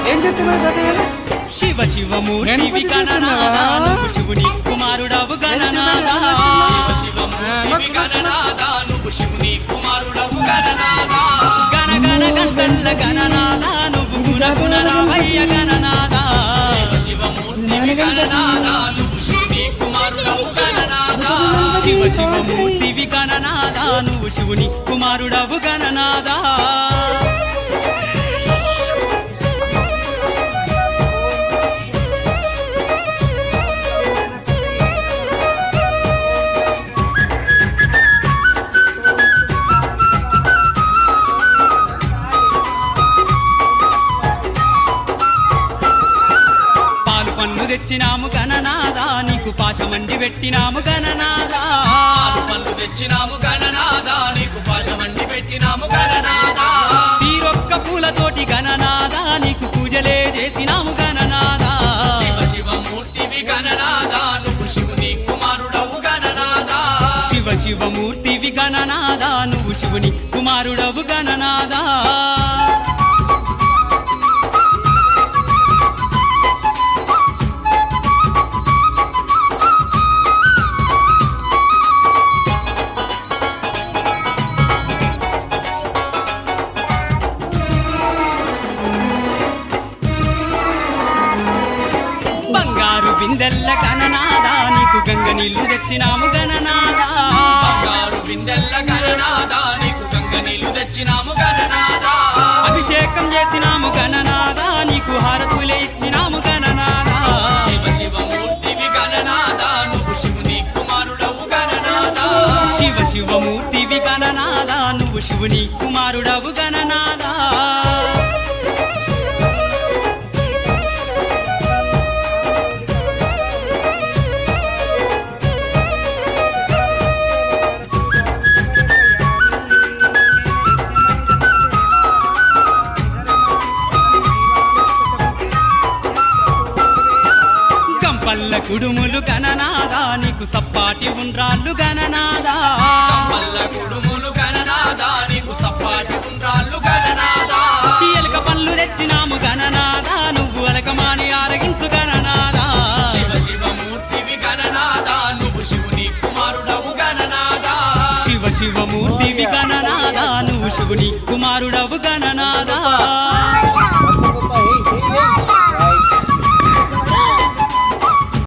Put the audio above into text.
ఏం చెప్తున్నావు తాతయ్య? శివ శివమూర్తివి గణనాథా నువ్వు శివుని కుమారుడవు గణనాథా. శివ శివమూర్తివి గణనాథా నువ్వు శివుని కుమారుడవు గణనాథా. గణ గణ గంటల్ల గణనాథా నువ్వు గుణ గుణ రామయ్య గణనాథా. శివ శివమూర్తివి గణనాథా నువ్వు శివుని కుమారుడవు గణనాథా. శివ శివమూర్తివి గణనాథా నువ్వు శివుని కుమారుడవు గణనాథా. పన్ను తెచ్చినాము గణనాథా నీకు పాశమండి పెట్టినాము గణనాథా. పన్ను తెచ్చినాము గణనాథా నీకు పాశమండి పెట్టినాము గణనాథా. తీరొక్క పూలతోటి గణనాథా నీకు పూజలే చేసినాము గణనాథా. శివ శివమూర్తివి గణనాథా నువ్వు శివుని కుమారుడవు గణనాథా. శివ శివమూర్తివి గణనాథా నువ్వు శివుని కుమారుడవు గణనాథా. బంగారు బిందెల్ల గణనాథా నీకు గంగ నీళ్లు తెచ్చినాము గణనాథా. బంగారు బిందెల్ల గణనాథా నీకు గంగ నీళ్లు తెచ్చినాము గణనాథా. అభిషేకం చేసినాము గణనాథా నీకు హారతులే ఇచ్చినాము గణనాథా. శివ శివమూర్తివి గణనాథా నువ్వు శివుని కుమారుడవు గణనాథా. శివ శివమూర్తివి గణనాథా నువ్వు శివుని కుమారుడవు గణనాథా. పల్ల కుడుములు గణనాథా నీకు సప్పాటి ఉండ్రాళ్ళు గణనాథా. పల్ల కుడుములు గణనాథా నీకు సప్పాటి ఉండ్రాళ్ళు గణనాథా. ఎలక పళ్ళు తెచ్చినాము గణనాథా నువ్వు అలకమాని ఆరగించు గణనాథా. శివ శివమూర్తివి గణనాథా నువ్వు శివుని కుమారుడవు గణనాథా. శివ శివమూర్తివి గణనాథా నువ్వు శివుని కుమారుడవు గణనాథా.